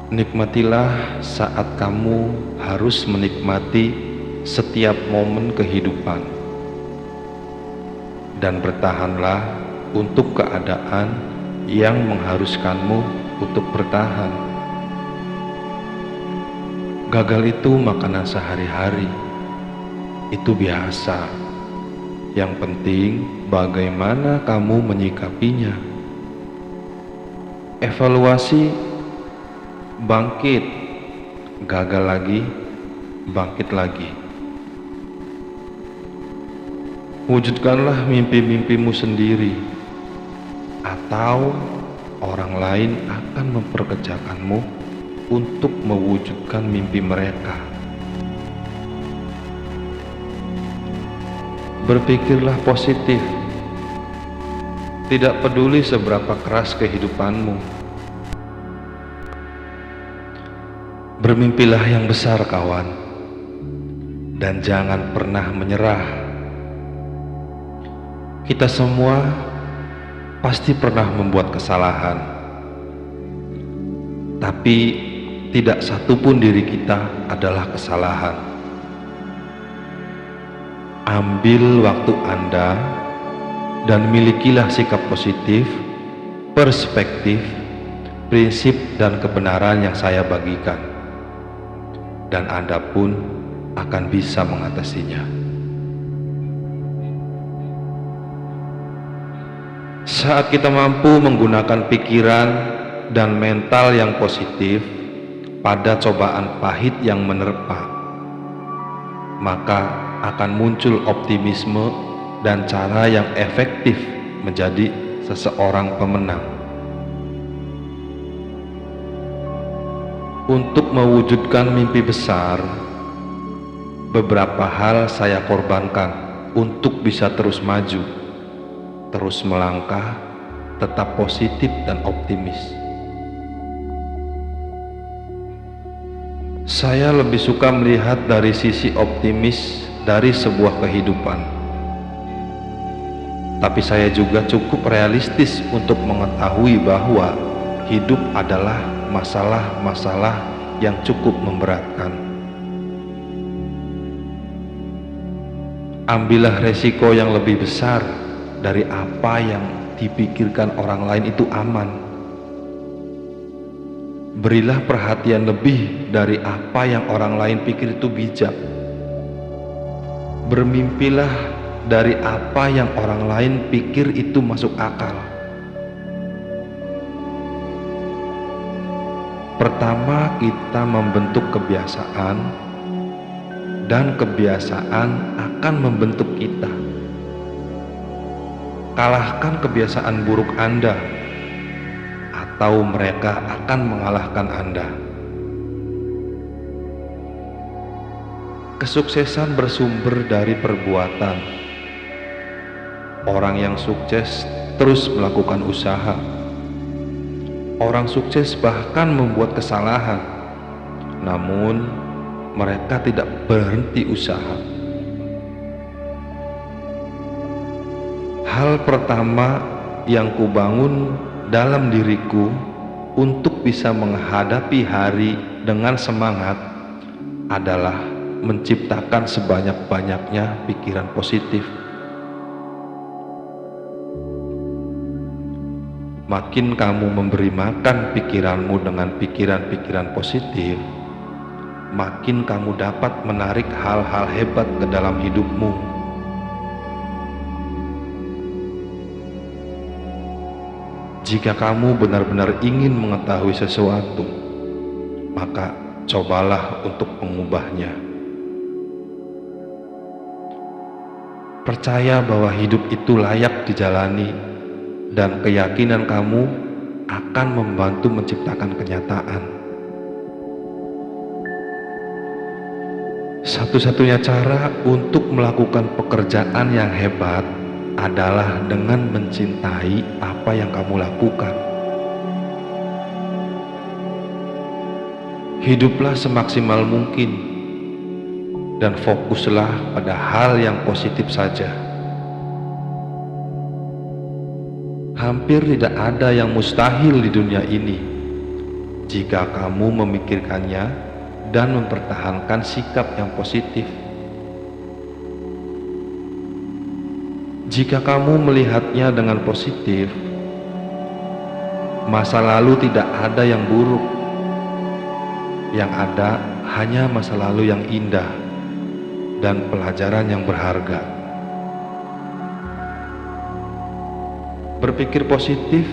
Nikmatilah saat kamu harus menikmati setiap momen kehidupan, dan bertahanlah untuk keadaan yang mengharuskanmu untuk bertahan. Gagal itu makanan sehari-hari, itu biasa. Yang penting bagaimana kamu menyikapinya. Evaluasi, bangkit, gagal lagi, bangkit lagi. Wujudkanlah mimpi-mimpimu sendiri, atau orang lain akan memperkerjakanmu untuk mewujudkan mimpi mereka. Berpikirlah positif, tidak peduli seberapa keras kehidupanmu. Bermimpilah yang besar, kawan, dan jangan pernah menyerah. Kita semua pasti pernah membuat kesalahan, tapi tidak satupun diri kita adalah kesalahan. Ambil waktu Anda dan milikilah sikap positif, perspektif, prinsip dan kebenaran yang saya bagikan, dan Anda pun akan bisa mengatasinya. Saat kita mampu menggunakan pikiran dan mental yang positif pada cobaan pahit yang menerpa, maka akan muncul optimisme dan cara yang efektif menjadi seseorang pemenang. Untuk mewujudkan mimpi besar, beberapa hal saya korbankan untuk bisa terus maju, terus melangkah, tetap positif dan optimis. Saya lebih suka melihat dari sisi optimis dari sebuah kehidupan. Tapi saya juga cukup realistis untuk mengetahui bahwa hidup adalah masalah-masalah yang cukup memberatkan. Ambillah resiko yang lebih besar dari apa yang dipikirkan orang lain itu aman. Berilah perhatian lebih dari apa yang orang lain pikir itu bijak. Bermimpilah dari apa yang orang lain pikir itu masuk akal. Pertama, kita membentuk kebiasaan, dan kebiasaan akan membentuk kita. Kalahkan kebiasaan buruk Anda, atau mereka akan mengalahkan Anda. Kesuksesan bersumber dari perbuatan. Orang yang sukses terus melakukan usaha. Orang sukses bahkan membuat kesalahan, namun mereka tidak berhenti usaha. Hal pertama yang kubangun dalam diriku untuk bisa menghadapi hari dengan semangat adalah menciptakan sebanyak-banyaknya pikiran positif. Makin kamu memberi makan pikiranmu dengan pikiran-pikiran positif, makin kamu dapat menarik hal-hal hebat ke dalam hidupmu. Jika kamu benar-benar ingin mengetahui sesuatu, maka cobalah untuk mengubahnya. Percaya bahwa hidup itu layak dijalani, dan keyakinan kamu akan membantu menciptakan kenyataan. Satu-satunya cara untuk melakukan pekerjaan yang hebat adalah dengan mencintai apa yang kamu lakukan. Hiduplah semaksimal mungkin dan fokuslah pada hal yang positif saja. Hampir tidak ada yang mustahil di dunia ini. jika kamu memikirkannya dan mempertahankan sikap yang positif. Jika kamu melihatnya dengan positif, masa lalu tidak ada yang buruk. Yang ada hanya masa lalu yang indah dan pelajaran yang berharga. Berpikir positif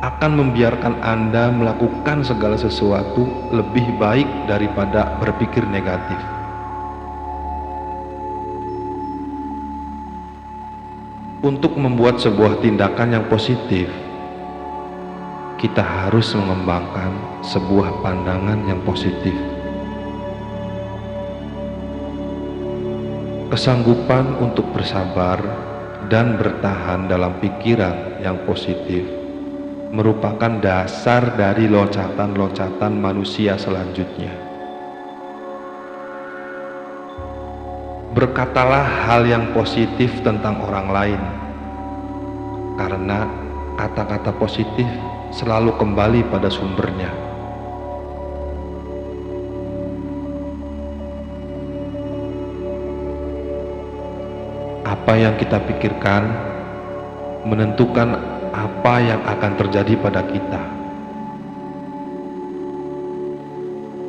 akan membiarkan Anda melakukan segala sesuatu lebih baik daripada berpikir negatif. Untuk membuat sebuah tindakan yang positif, kita harus mengembangkan sebuah pandangan yang positif. Kesanggupan untuk bersabar dan bertahan dalam pikiran yang positif merupakan dasar dari loncatan-loncatan manusia selanjutnya. Berkatalah hal yang positif tentang orang lain, karena kata-kata positif selalu kembali pada sumbernya. Apa yang kita pikirkan menentukan apa yang akan terjadi pada kita.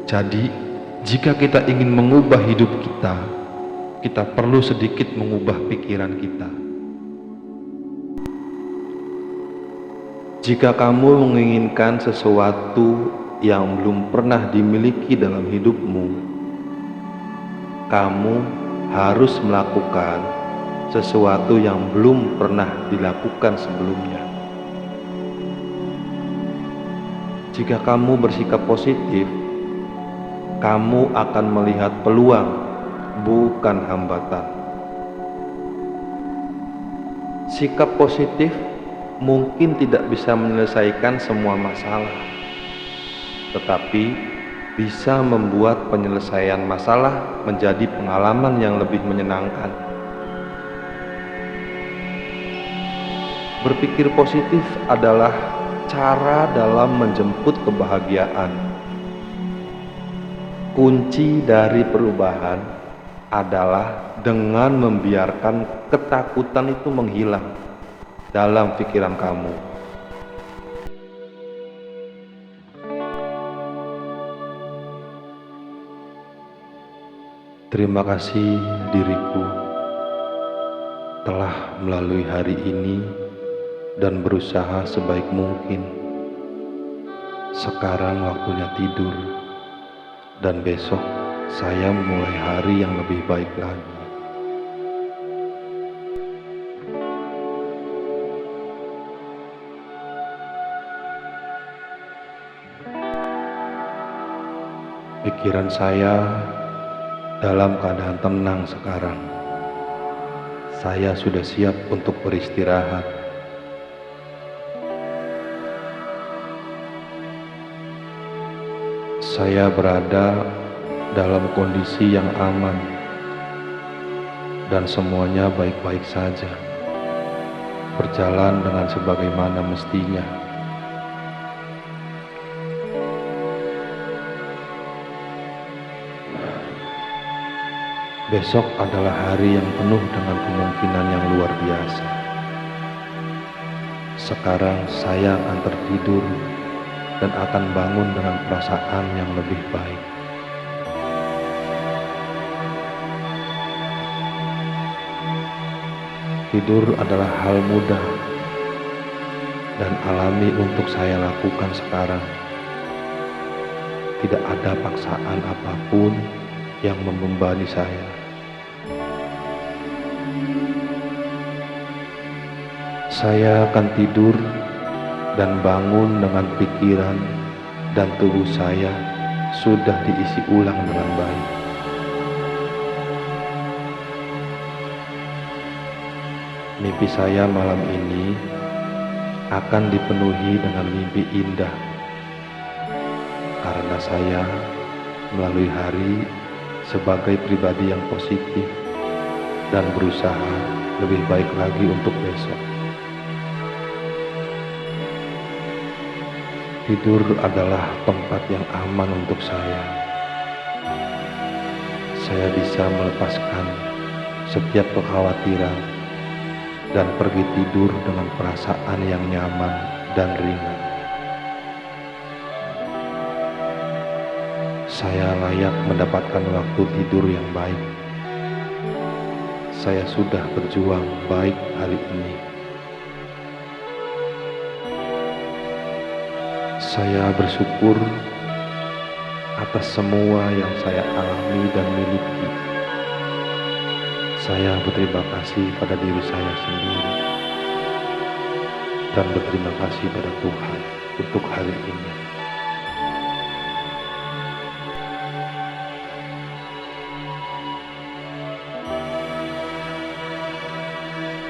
Jadi, jika kita ingin mengubah hidup kita perlu sedikit mengubah pikiran kita. Jika kamu menginginkan sesuatu yang belum pernah dimiliki dalam hidupmu, kamu harus melakukan sesuatu yang belum pernah dilakukan sebelumnya. Jika kamu bersikap positif, kamu akan melihat peluang, bukan hambatan. Sikap positif mungkin tidak bisa menyelesaikan semua masalah, tetapi bisa membuat penyelesaian masalah menjadi pengalaman yang lebih menyenangkan. Berpikir positif adalah cara dalam menjemput kebahagiaan. Kunci dari perubahan adalah dengan membiarkan ketakutan itu menghilang dalam pikiran kamu. Terima kasih diriku telah melalui hari ini dan berusaha sebaik mungkin. Sekarang waktunya tidur, dan besok saya memulai hari yang lebih baik lagi. Pikiran saya dalam keadaan tenang sekarang. Saya sudah siap untuk beristirahat. Saya berada dalam kondisi yang aman dan semuanya baik-baik saja, berjalan dengan sebagaimana mestinya. Besok adalah hari yang penuh dengan kemungkinan yang luar biasa. Sekarang saya akan tertidur dan akan bangun dengan perasaan yang lebih baik. Tidur adalah hal mudah dan alami untuk saya lakukan sekarang. Tidak ada paksaan apapun yang membebani saya. Saya akan tidur dan bangun dengan pikiran dan tubuh saya sudah diisi ulang dengan baik. Mimpi saya malam ini akan dipenuhi dengan mimpi indah, karena saya melalui hari sebagai pribadi yang positif dan berusaha lebih baik lagi untuk besok. Tidur adalah tempat yang aman untuk saya. Saya bisa melepaskan setiap kekhawatiran dan pergi tidur dengan perasaan yang nyaman dan ringan. Saya layak mendapatkan waktu tidur yang baik. Saya sudah berjuang baik hari ini. Saya bersyukur atas semua yang saya alami dan miliki. Saya berterima kasih pada diri saya sendiri dan berterima kasih pada Tuhan untuk hari ini.